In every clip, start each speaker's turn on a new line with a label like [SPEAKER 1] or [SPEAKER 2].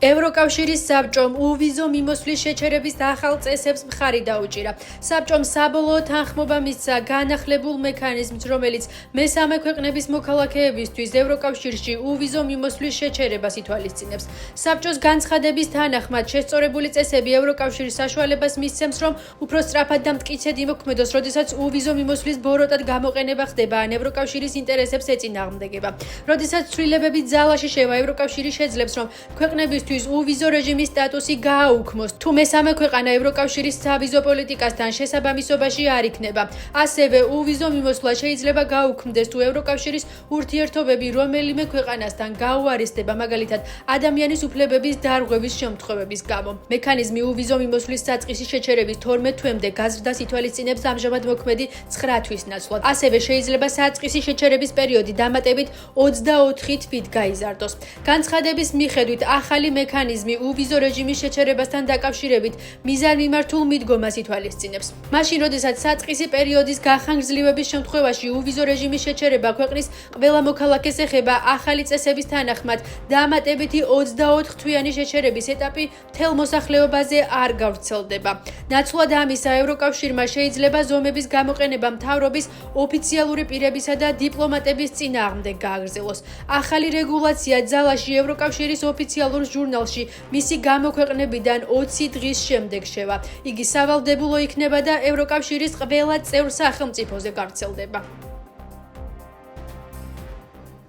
[SPEAKER 1] ევროკავშირის საბჭომ უვიზო მიმოსვლის შეჩერების ახალ წესებს მხარი დაუჭირა. საბჭომ საბოლოო თანხმობა მისცა განახლებულ მექანიზმს, რომელიც მესამე ქვეყნების მოქალაქეებისთვის ევროკავშირში უვიზო მიმოსვლის შეჩერებას ითვალისწინებს. საბჭოს განცხადების თანახმად შესწორებული წესები ევროკავშირის საშუალებას მისცემს, რომ უფრო სწრაფად და მტკიცედ იმოქმედოს, როდესაც უვიზო მიმოსვლის ბოროტად გამოყენება ხდება ან ევროკავშირის ინტერესებს ეწინააღმდეგება. როდესაც ცვლილებები ძალაში შევა, ევროკავშირი შეძლებს, რომ ქვეყნებისთვის უვიზო რეჟიმის სტატუსი გააუქმოს, თუ მესამე ქვეყანა ევროკავშირის სავიზო პოლიტიკასთან შესაბამისობაში არ იქნება. ასევე უვიზო მიმოსვლა შეიძლება გაუქმდეს, თუ ევროკავშირის ურთიერთობები რომელიმე ქვეყანასთან გაუარესდება, მაგალითად, ადამიანის უფლებების დარღვევის შემთხვევების გამო. მექანიზმი უვიზო მიმოსვლის საწყისი შეჩერების 12 თვემდე გაზრდას ითვალისწინებს ამჟამად მოქმედი 9 თვის ნაცვლად. ასევე შეიძლება საწყისი შეჩერების პერიოდი დამატებით 24 თვით გაიზარდოს. განცხადების მიხედვით ახალი მექანიზმი უვიზო რეჟიმის შეჩერებასთან დაკავშირებით მიზანმიმართულ მიდგომას ითვალისწინებს. მაშინ, როდესაც საწყისი პერიოდის გახანგრძლივების შემთხვევაში უვიზო რეჟიმის შეჩერება ქვეყნის ყველა მოქალაქეს ეხება, ახალი წესების თანახმად დამატებითი 24 თვიანი შეჩერების ეტაპი მთელ მოსახლეობაზე არ გავრცელდება. ნაცვლად ამისა, ევროკავშირმა შეიძლება ზომების გამოყენება მთავრობის ოფიციალური პირებისა და დიპლომატების წინააღმდეგ გააგრძელოს. ახალი რეგულაცია ძალაში ევროკავშირის ოფიციალურ ჟურნალში მისი გამოქვეყნებიდან 20 დღის შემდეგ შევა. იგი სავალდებულო იქნება და ევროკავშირის ყველა წევრ სახელმწიფოზე გავრცელდება.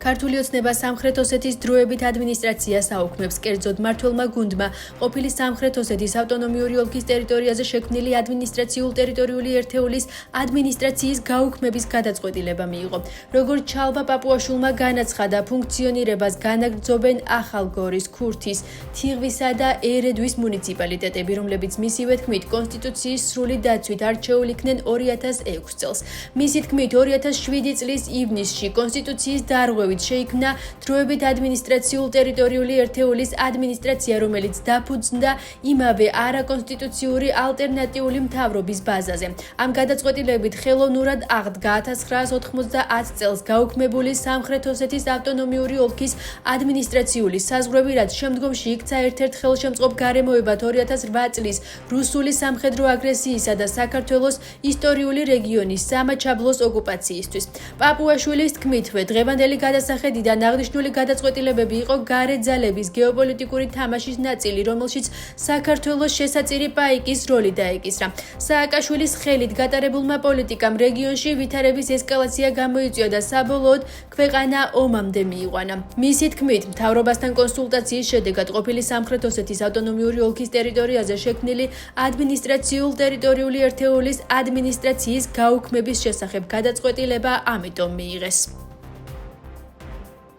[SPEAKER 1] ქართული ოცნება სამხრეთ ოსეთის დროებით ადმინისტრაციას აუქმებს. კერძოდ, მმართველმა გუნდმა ყოფილი სამხრეთ ოსეთის ავტონომიური ოლქის ტერიტორიაზე შექმნილი ადმინისტრაციულ-ტერიტორიული ერთეულის ადმინისტრაციის გაუქმების გადაწყვეტილება მიიღო. როგორც ჩალვა პაპუაშვილმა განაცხადა, ფუნქციონირებას განაგრძობენ ახალგორის, ქურთის, თიღვისა და ერედვის მუნიციპალიტეტები, რომლებიც მისივე თქმით კონსტიტუციის სრული დაცვით არჩეულ იქნენ 2006 წელს. მისი თქმით 2007 წლის ივნისში კონსტიტუციის დარღვევით შეიქმნა დროებით ადმინისტრაციულ-ტერიტორიული ერთეულის ადმინისტრაცია, რომელიც დაფუძნდა იმავე არაკონსტიტუციური ალტერნატიული მთავრობის ბაზაზე. ამ გადაწყვეტილებით ხელოვნურად აღდგა 1990 წელს გაუქმებული სამხრეთ ოსეთის ავტონომიური ოლქის ადმინისტრაციული საზღვრები, რაც შემდგომში იქცა ერთ-ერთ ხელშემწყობ გარემოებად 2008 წლის რუსული სამხედრო აგრესიისა და საქართველოს ისტორიული რეგიონის სამაჩაბლოს ოკუპაციისთვის. პაპუაშვილის თქმითვე, დღევანდელი გადასახედიდან აღნიშნული გადაწყვეტილებები იყო გარე ძალების გეოპოლიტიკური თამაშის ნაწილი, რომელშიც საქართველოს შესაწირი პაიკის როლი დაეკისრა. სააკაშვილის ხელით გატარებულმა პოლიტიკამ რეგიონში ვითარების ესკალაცია გამოიწვია და საბოლოოდ ქვეყანა ომამდე მიიყვანა. მისი თქმით, მთავრობასთან კონსულტაციის შედეგად ყოფილი სამხრეთ ოსეთის ავტონომიური ოლქის ტერიტორიაზე შექმნილი ადმინისტრაციულ-ტერიტორიული ერთეულის ადმინისტრაციის გაუქმების შესახებ გადაწყვეტილება ამიტომ მიიღეს.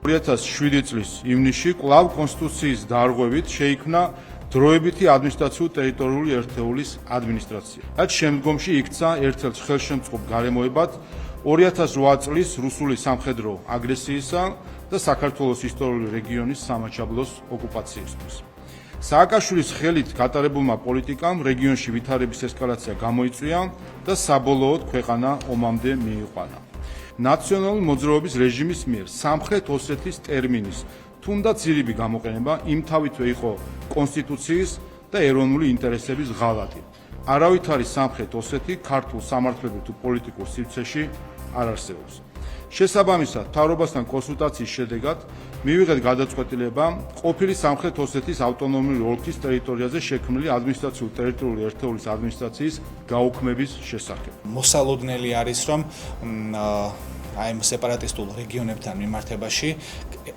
[SPEAKER 2] 2007 წლის ივნისში კვლავ კონსტიტუციის დარღვევით შეიქმნა დროებითი ადმინისტრაციულ-ტერიტორიული ერთეულის ადმინისტრაცია, რაც შემდგომში იქცა ერთ-ერთ ხელშემწყობ გარემოებად 2008 წლის რუსული სამხედრო აგრესიისა და საქართველოს ისტორიული რეგიონის სამაჩაბლოს ოკუპაციისთვის. სააკაშვილის ხელით გატარებულმა პოლიტიკამ რეგიონში ვითარების ესკალაცია გამოიწვია და საბოლოოდ ქვეყანა ომამდე მიიყვანა. ნაციონალური მოძრაობის რეჟიმის მიერ სამხრეთ ოსეთის ტერმინის თუნდაც ძირები გამოყენება იმთავითვე იყო კონსტიტუციის და ეროვნული ინტერესების ღალატი. არავითარი სამხრეთ ოსეთი ქართულ სამართლებრივ თუ პოლიტიკურ სივრცეში არ არსებობს. შესაბამისად, მთავრობასთან კონსულტაციის შედეგად მივიღეთ გადაწყვეტილება ყოფილი სამხრეთ ოსეთის ავტონომიური ოლქის ტერიტორიაზე შექმნილი ადმინისტრაციულ-ტერიტორიული ერთეულის ადმინისტრაციის გაუქმების შესახებ.
[SPEAKER 3] მოსალოდნელი არის, რომ აი ამ სეპარატისტულ რეგიონებთან მიმართებაში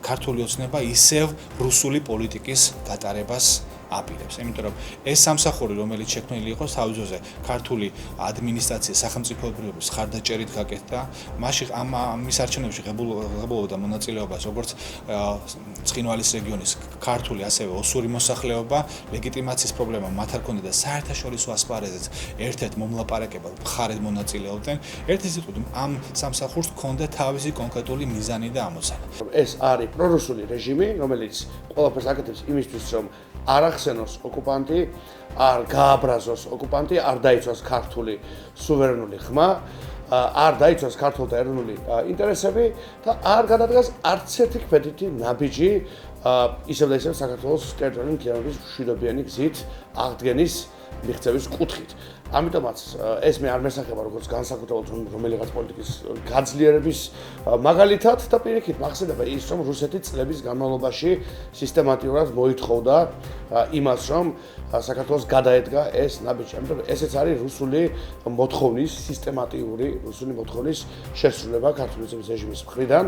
[SPEAKER 3] ქართული ოცნება ისევ რუსული პოლიტიკის გატარებას აპირებს. იმიტომ რომ ეს სამსახური, რომელიც შექმნილი იყო თავისუფლზე ქართული ადმინისტრაციის სახელმწიფოებრიობის ხარდაჭერით გაკეთდა, მაშინ ამის არჩევნებში ღებულობდა მონაწილეობას როგორც ცხინვალის რეგიონის ქართული, ასევე ოსური მოსახლეობა. ლეგიტიმაციის პრობლემა მათ არ ქონდა და საერთაშორისო ასპარეზეც ერთ-ერთ მომლაპარაკებელ მხარედ მონაწილეობდნენ. ერთი სიტყვით, ამ სამსახურს ჰქონდა თავისი კონკრეტული მიზანი და ამოცანა.
[SPEAKER 4] ეს არის პრორუსული რეჟიმი, რომელიც ყველაფერს აკეთებს იმისთვის, რომ არ ახსენოს ოკუპანტი, არ გააბრაზოს ოკუპანტი, არ დაიცვას ქართული სუვერენული ხმა, არ დაიცვას ქართულთა ეროვნული ინტერესები და არ გადადგას არც ერთი ქვეითი ნაბიჯი ისევ და ისევ საქართველოს ტერიტორიული მთლიანობის მშვიდობიანი გზით აღდგენის მიღწევის კუთხით. ამიტომაც ეს მე არ მესახება როგორც განსაკუთრებულად რომელიღაც პოლიტიკის გაძლიერების მაგალითად და პირიქით მახსენდება ის, რომ რუსეთი წლების განმავლობაში სისტემატურად მოითხოვდა იმას, რომ საქართველოს გადაედგა ეს ნაბიჯი. ამიტომ ესეც არის რუსული მოთხოვნის სისტემატიური რუსული მოთხოვნის შესრულება ქართული რეჟიმის მხრიდან.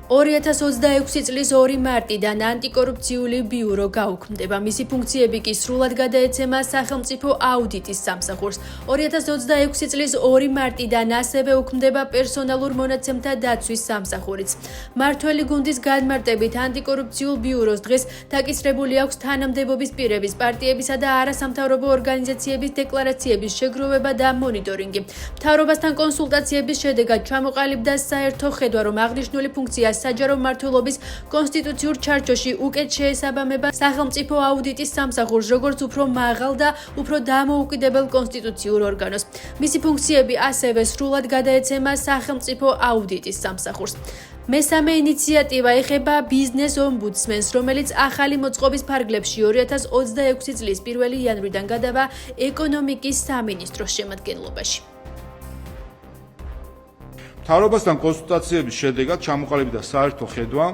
[SPEAKER 1] 2026 წლის 2 მარტიდან ანტიკორუფციული ბიურო გაუქმდება. მისი ფუნქციები კი სრულად გადაეცემა სახელმწიფო აუდიტის სამსახურს. 2026 წლის 2 მარტიდან ასევე უქმდება პერსონალურ მონაცემთა დაცვის სამსახურიც. მართველი გუნდის განმარტებით ანტიკორუფციულ ბიუროს დღეს დაკისრებული აქვს თანამდებობის პირების, პარტიებისა და არასამთავრობო ორგანიზაციების დეკლარაციების შეგროვება და მონიტორინგი. მთავრობასთან კონსულტაციების შედეგად ჩამოყალიბდა საერთო ხედვა, რომ აღნიშნული ფუნქცია საჯარო მმართველობის კონსტიტუციურ ჩარჩოში უკეთ შეესაბამება სახელმწიფო აუდიტის სამსახურს, როგორც უფრო მაღალ და უფრო დამოუკიდებელ კონსტიტუციურ ორგანოს. მისი ფუნქციები ასევე სრულად გადაეცემა სახელმწიფო აუდიტის სამსახურს. მესამე ინიციატივა ეხება ბიზნეს ომბუდსმენს, რომელიც ახალი მოწყობის ფარგლებში 2026 წლის 1 იანვრიდან გადავა ეკონომიკის სამინისტროს შემადგენლობაში.
[SPEAKER 2] მთავრობასთან კონსულტაციების შედეგად ჩამოყალიბდა საერთო ხედვა,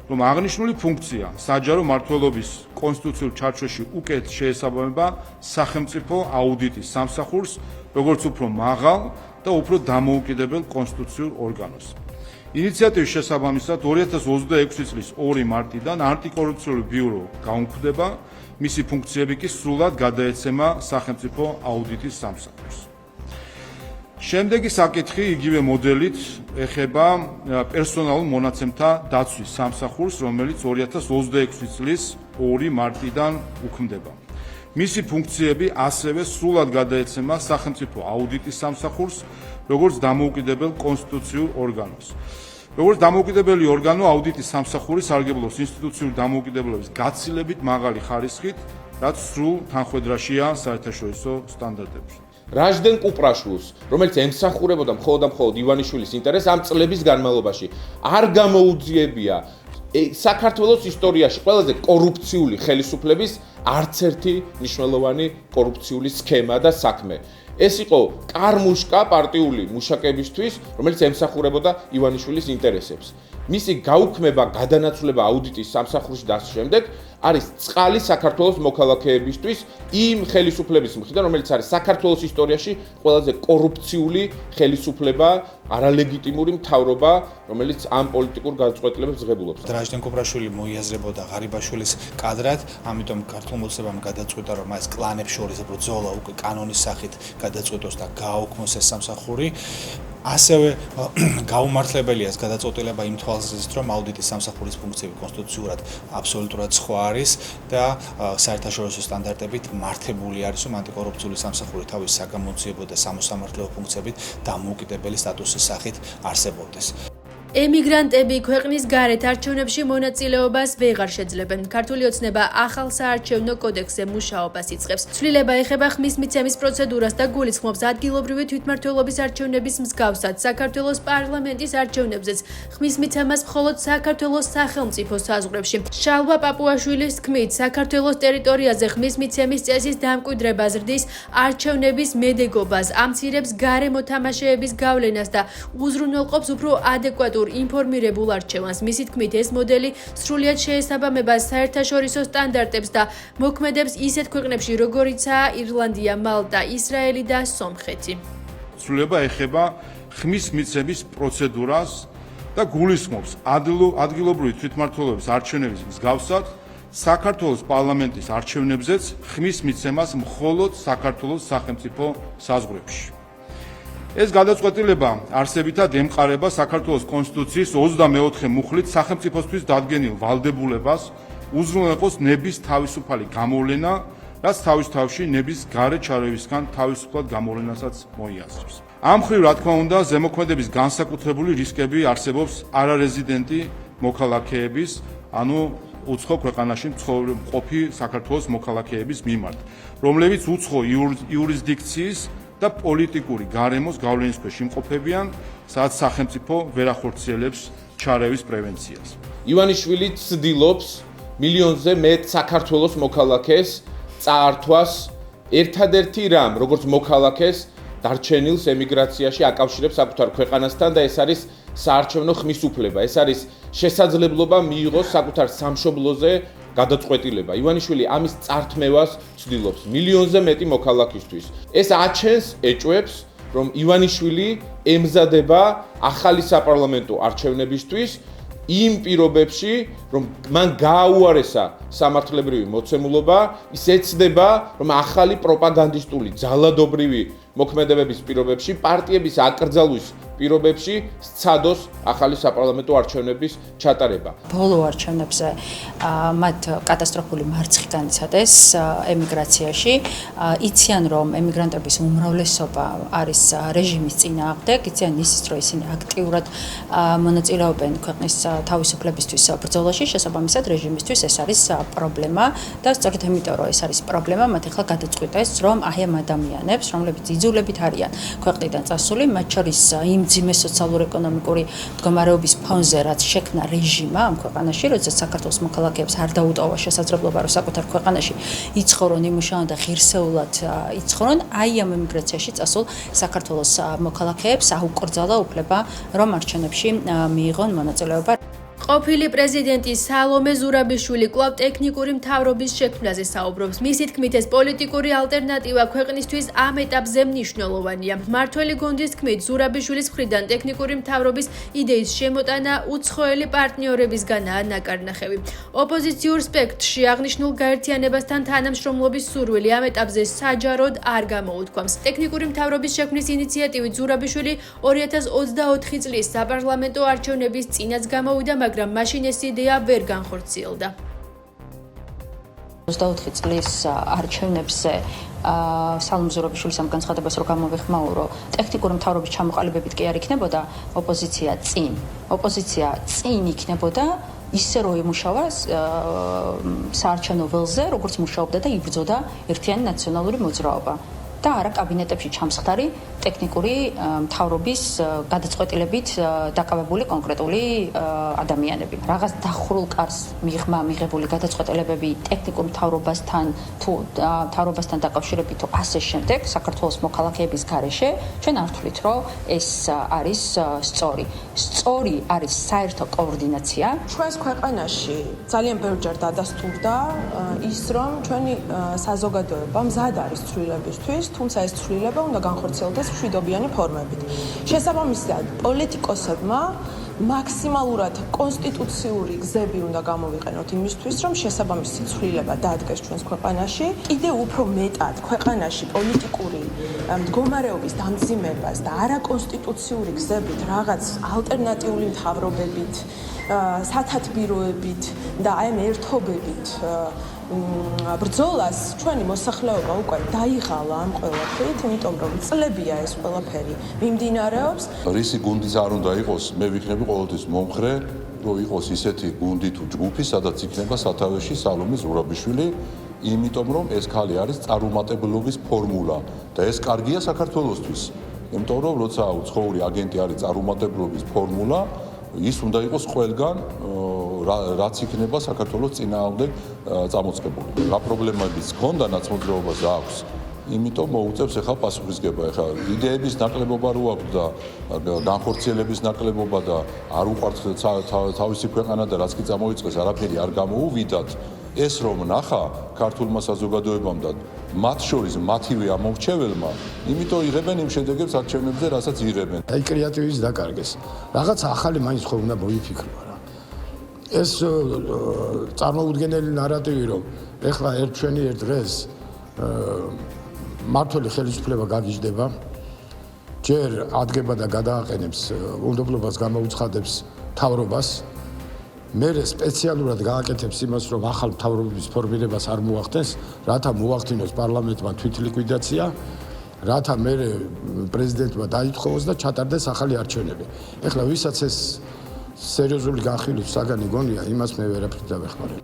[SPEAKER 2] რომ აღნიშნული ფუნქცია საჯარო მმართველობის კონსტიტუციურ ჩარჩოში უკეთ შეესაბამება სახელმწიფო აუდიტის სამსახურს, როგორც უფრო მაღალ და უფრო დამოუკიდებელ კონსტიტუციურ ორგანოს. ინიციატივის შესაბამისად 2026 წლის 2 მარტიდან ანტიკორუფციული ბიურო გაუქმდება, მისი ფუნქციები კი სრულად გადაეცემა სახელმწიფო აუდიტის სამსახურს. შემდეგი საკითხი იგივე მოდელით ეხება პერსონალურ მონაცემთა დაცვის სამსახურს, რომელიც 2026 წლის 2 მარტიდან უქმდება. მისი ფუნქციები ასევე სრულად გადაეცემა სახელმწიფო აუდიტის სამსახურს, როგორც დამოუკიდებელ კონსტიტუციურ ორგანოს. როგორც დამოუკიდებელი ორგანო, აუდიტის სამსახური სარგებლობს ინსტიტუციური დამოუკიდებლობის გაცილებით მაღალი ხარისხით, რაც სრულ თანხმედრაშია საერთაშორისო სტანდარტებში.
[SPEAKER 5] რაჟდენ კუპრაშვილს, რომელიც ემსახურებოდა მხოლოდ და მხოლოდ ივანიშვილის ინტერესს ამ წლების განმავლობაში, არ გამოუძიებია საქართველოს ისტორიაში ყველაზე კორუფციული ხელისუფლების არც ერთი მნიშვნელოვანი კორუფციული სქემა და საქმე. ეს იყო კარმუშკა პარტიული მუშაკებისთვის, რომელიც ემსახურებოდა ივანიშვილის ინტერესებს. მისი გაუქმება, გადანაცვლება აუდიტის სამსახურში დასვლის შემდეგ არის წყალი საქართველოს მოქალაქეებისთვის იმ ხელისუფლების მხრიდან, რომელიც არის საქართველოს ისტორიაში ყველაზე კორუფციული ხელისუფლება, არალეგიტიმური მთავრობა, რომელიც ამ პოლიტიკურ გადაწყვეტილებებს ღებულობს.
[SPEAKER 3] რაჟდენ კუპრაშვილი მოიაზრებოდა ღარიბაშვილის კადრად, ამიტომ ქართულ მოსწრებამ გადაწყვიტა, რომ ეს კლანებს შორის ბრძოლა უკვე კანონის სახით გადაწყვეტოს და გააუქმოს ეს სამსახური. ასევე გაუმართლებელია ეს გადაწყვეტილება იმ თვალსაზრისით, რომ აუდიტის სამსახურის ფუნქციები კონსტიტუციურად აბსოლუტურად სხვა არის და საერთაშორისო სტანდარტებით მართებული არის, რომ ანტიკორუფციული სამსახური თავის საგამოძიებო და სამოსამართლეო ფუნქციებით დამოუკიდებელი სტატუსის სახით არსებობდეს.
[SPEAKER 1] ემიგრანტები ქვეყნის გარეთ არჩევნებში მონაწილეობას ვეღარ შეძლებენ. ქართული ოცნება ახალ საარჩევნო კოდექსზე მუშაობას იწყებს. ცვლილება ეხება ხმის მიცემის პროცედურას და გულისხმობს ადგილობრივი თვითმმართველობის არჩევნების მსგავსად საქართველოს პარლამენტის არჩევნებზეც ხმის მიცემას მხოლოდ საქართველოს სახელმწიფო საზღვრებში. შალვა პაპუაშვილის თქმით, საქართველოს ტერიტორიაზე ხმის მიცემის წესის დამკვიდრება ზრდის არჩევნების მედეგობას, ამცირებს გარე მოთამაშეების გავლენას და უზრუნველყოფს უფრო ადეკვატურ ინფორმირებულ არჩევანს. მისი თქმით, ეს მოდელი სრულიად შეესაბამება საერთაშორისო სტანდარტებს და მოქმედებს ისეთ ქვეყნებში, როგორიცაა ირლანდია, მალტა, ისრაელი და სომხეთი.
[SPEAKER 2] ცვლილება ეხება ხმის მიცემის პროცედურას და გულისხმობს ადგილობრივი თვითმმართველობის არჩევნების მსგავსად საქართველოს პარლამენტის არჩევნებზეც ხმის მიცემას მხოლოდ საქართველოს სახელმწიფო საზღვრებში. ეს გადაწყვეტილება არსებითად ემყარება საქართველოს კონსტიტუციის 24 მუხლით სახელმწიფოსთვის დადგენილ ვალდებულებას უზრუნველყოს ნების თავისუფალი გამოვლენა, რაც თავის თავში ნების გარე ჩარევისგან თავისუფლად გამოვლენასაც მოიაზრებს. ამ მხრივ, რა თქმა უნდა, ზემოქმედების განსაკუთრებული რისკები არსებობს არარეზიდენტი მოქალაქეების, ანუ უცხო ქვეყანაში მყოფი საქართველოს მოქალაქეების მიმართ, რომლებიც უცხო იურისდიქციის და პოლიტიკური გარემოს გავლენის ქვეშ იმყოფებიან, სადაც სახელმწიფო ვერ ახორციელებს ჩარევის პრევენციას.
[SPEAKER 5] ივანიშვილი ცდილობს მილიონზე მეტ საქართველოს მოქალაქეს წაართვას ერთადერთი რამ, როგორც მოქალაქეს დარჩენილს ემიგრაციაში აკავშირებს საკუთარ ქვეყანასთან და ეს არის საარჩევნო ხმის უფლება. ეს არის შესაძლებლობა მიიღოს საკუთარ სამშობლოზე გადაწყვეტილება. ივანიშვილი ამის წართმევას ცდილობს მილიონზე მეტი მოქალაქისთვის. ეს აჩენს ეჭვებს, რომ ივანიშვილი ემზადება ახალი საპარლამენტო არჩევნებისთვის იმ პირობებში, რომ მან გააუარესა სამართლებრივი მოცემულობა, ის ეცდება, რომ ახალი პროპაგანდისტული ძალადობრივი მოქმედებების პირობებში, პარტიების აკრძალვის პირობებში სცადოს ახალი საპარლამენტო არჩევნების ჩატარება.
[SPEAKER 6] ბოლო არჩევნებზე მათ კატასტროფული მარცხი განიცადეს ემიგრაციაში. იციან, რომ ემიგრანტების უმრავლესობა არის რეჟიმის წინააღმდეგ, იციან ისიც, რომ ისინი აქტიურად მონაწილეობენ ქვეყნის თავისუფლებისთვის ბრძოლაში, შესაბამისად რეჟიმისთვის ეს არის პრობლემა და სწორედ ამიტომ, რომ ეს არის პრობლემა, მათ ახლა გადაწყვიტეს, რომ აი ამ ადამიანებს, რომლებიც იძულებით არიან ქვეყნიდან წასული, მათ შორის იმ ძიმე სოციალურ-ეკონომიკური მდგომარეობის ფონზე, რაც შექმნა რეჟიმმა ამ ქვეყანაში, როდესაც საქართველოს მოქალაქეებს არ დაუტოვა შესაძლებლობა, რომ საკუთარ ქვეყანაში იცხოვრონ, იმუშაონ და ღირსეულად იცხოვრონ, აი ამ ემიგრაციაში წასულ საქართველოს მოქალაქეებს აუკრძალა უფლება, რომ არჩევნებში მიიღონ მონაწილეობა.
[SPEAKER 1] ყოფილი პრეზიდენტი სალომე ზურაბიშვილი კვლავ ტექნიკური მთავრობის შექმნაზე საუბრობს. მისი თქმით, ეს პოლიტიკური ალტერნატივა ქვეყნისთვის ამ ეტაპზე მნიშვნელოვანია. მმართველი გუნდის თქმით, ზურაბიშვილის მხრიდან ტექნიკური მთავრობის იდეის შემოტანა უცხოელი პარტნიორებისგანაა ნაკარნახევი. ოპოზიციურ სპექტრში აღნიშნულ გაერთიანებასთან თანამშრომლობის სურვილი ამ ეტაპზე საჯაროდ არ გამოუთქვამს. ტექნიკური მთავრობის შექმნის ინიციატივით ზურაბიშვილი 2024 წლის საპარლამენტო არჩევნების წინაც გამოვიდა, მაგრამ მაშინ ეს იდეა ვერ განხორციელდა.
[SPEAKER 6] 24 წლის არჩევნებზე სალომე ზურაბიშვილის ამ განცხადებას რო გამოვიხმაურო, ტექნიკური მთავრობის ჩამოყალიბებით კი არ იქნებოდა ოპოზიცია წინ იქნებოდა ისე რომ იმუშავა საარჩევნო ველზე, როგორც მუშაობდა და იბრძოდა ერთიანი ნაციონალური მოძრაობა. და არა კაბინეტებში ჩამსხდარი ტექნიკური მთავრობის გადაწყვეტილებით დაკავებული კონკრეტული ადამიანები. Რაღაც დახურულ კარს მიღებული გადაწყვეტილებები ტექნიკურ მთავრობასთან თუ მთავრობასთან დაკავშირებით თუ ასე შემდეგ საქართველოს მოქალაქეების გარეშე ჩვენ არ ვთვლით, რომ ეს არის სწორი. სწორი არის საერთო კოორდინაცია.
[SPEAKER 7] ჩვენს ქვეყანაში ძალიან ბევრჯერ დადასტურდა ის, რომ ჩვენი საზოგადოება მზად არის ცვლილებისთვის, თუმცა ეს ცვლილება უნდა განხორციელდეს მშვიდობიანი ფორმებით. შესაბამისად, პოლიტიკოსებმა მაქსიმალურად კონსტიტუციური გზები უნდა გამოვიყენოთ იმისთვის, რომ შესაბამისი ცვლილება დადგეს ჩვენს ქვეყანაში. კიდევ უფრო მეტად ქვეყანაში პოლიტიკური მდგომარეობის დამძიმებას და არაკონსტიტუციური გზებით, რაღაც ალტერნატიული მთავრობებით, სათათბიროებით და აი ამ ერთობებით ბრძოლას ჩვენი მოსახლეობა უკვე დაიღალა ამ ყველაფრით, იმიტომ რომ წლებია ეს ყველაფერი მიმდინარეობს.
[SPEAKER 8] რისი გუნდიც არ უნდა იყოს, მე ვიქნები ყოველთვის მომხრე, რომ იყოს ისეთი გუნდი თუ ჯგუფი, სადაც იქნება სათავეში სალომე ზურაბიშვილი, იმიტომ რომ ეს ქალი არის წარუმატებლობის ფორმულა და ეს კარგია საქართველოსთვის. იმიტომ რომ როცა უცხოური აგენტი არის წარუმატებლობის ფორმულა, ის უნდა იყოს ყველგან, რაც იქნება საქართველოს წინააღმდეგ წამოწყებული. რა პრობლემებიც ჰქონდა ნაცმოძრაობას აქვს, იმიტომ მოუწევს ახლა პასუხისგება. ახლა იდეების ნაკლებობა რო აქვს და განხორციელების ნაკლებობა და არ უყვართ თავისი ქვეყანა და რაც კი წამოიწყეს, არაფერი არ გამოუვიდათ. ეს რომ ნახა ქართულმა საზოგადოებამ და მათ შორის მათივე ამორჩეველმა, იმიტომ იღებენ იმ შედეგებს არჩევნებზე, რასაც იღებენ.
[SPEAKER 9] აი კრეატივის დაკარგეს. რაღაც ახალი მაინც ხო უნდა მოიფიქრო რა. ეს წარმოუდგენელი ნარატივი რომ ეხლა ერთ ჩვენი ერთ დღეს მართველი ხელისუფლება გაგიჟდება, ჯერ ადგება და გადააყენებს უნდობლობას გამოუცხადებს მთავრობას, მერე სპეციალურად გააკეთებს იმას, რომ ახალ მთავრობის ფორმირებას არ მოახდენს, რათა მოახდინოს პარლამენტმა თვითლიკვიდაცია, რათა მერე პრეზიდენტმა დაითხოვოს და ჩატარდეს ახალი არჩევნები. ეხლა ვისაც ეს სერიოზული განხილვის საგანი გონია, იმას მე ვერაფრით დავეხმარებ.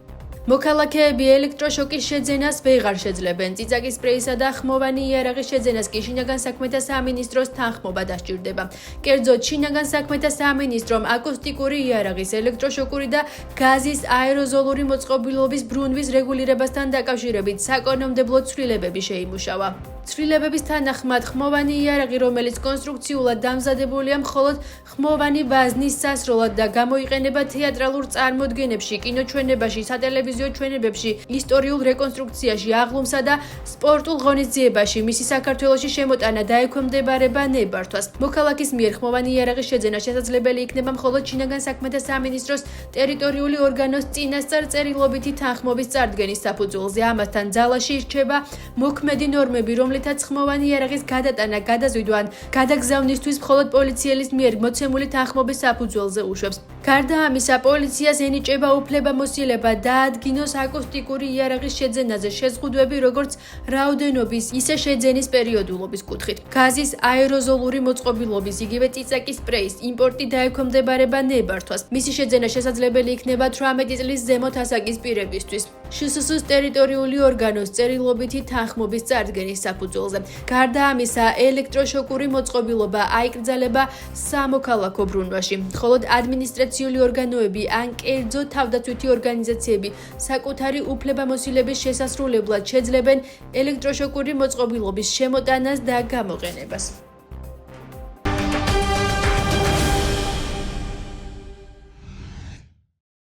[SPEAKER 1] მოქალაქეები ელექტროშოკის შეძენას ვეღარ შეძლებენ. წიწაკის სპრეისა და ხმოვანი იარაღის შეძენას კი შინაგან საქმეთა სამინისტროს თანხმობა დასჭირდება. კერძოდ, შინაგან საქმეთა სამინისტრომ აკუსტიკური იარაღის, ელექტროშოკური და გაზის აეროზოლური მოწყობილობის ბრუნვის რეგულირებასთან დაკავშირებით საკანონმდებლო ცვლილებები შეიმუშავა. ცვლილებების თანახმად ხმოვანი იარაღი, რომელიც კონსტრუქციულად დამზადებულია მხოლოდ ხმოვანი ვაზნის სასროლად და გამოიყენება თეატრალურ წარმოდგენებში, კინოჩვენებაში, სატელევიზიო ჩვენებებში, ისტორიულ რეკონსტრუქციაში, აღლუმსა და სპორტულ ღონისძიებაში მისი საქართველოში შემოტანა დაექვემდებარება ნებართვას. მოქალაქის მიერ ხმოვანი იარაღის შეძენა შესაძლებელი იქნება მხოლოდ შინაგან საქმეთა სამინისტროს ტერიტორიული ორგანოს წინასწარ წერილობითი თანხმობის წარდგენის საფუძველზე. ამასთან ძალაში ირჩება მოქმედი ნორმები, რომლითაც ხმოვანი იარაღის გადატანა, გადაზიდვა ან გადაგზავნისთვის მხოლოდ პოლიციელის მიერ მოცემული თანხმობის საფუძველზე უშვებს. გარდა ამისა, პოლიციას ენიჭება უფლებამოსილება დაადგინოს აკუსტიკური იარაღის შეძენაზე შეზღუდვები როგორც რაოდენობის, ისე შეძენის პერიოდულობის კუთხით. გაზის აეროზოლური მოწყობილობის, იგივე წიწაკის სპრეის იმპორტი დაექვემდებარება ნებართვას. მისი შეძენა შესაძლებელი იქნება 18 წლის ზემოთ ასაკის პირებისთვის. შსს ტერიტორიული ორგანოს წერილობითი თანხმობის წარდგენის საფუძველზე. გარდა ამისა, ელექტროშოკური მოწყობილობა აიკრძალება სამოქალაქო ბრუნვაში, ხოლო ადმინისტრაციული ორგანოები ან კერძო თავდაცვითი ორგანიზაციები საკუთარი უფლებამოსილების შესასრულებლად შეძლებენ ელექტროშოკური მოწყობილობის შემოტანას და გამოყენებას.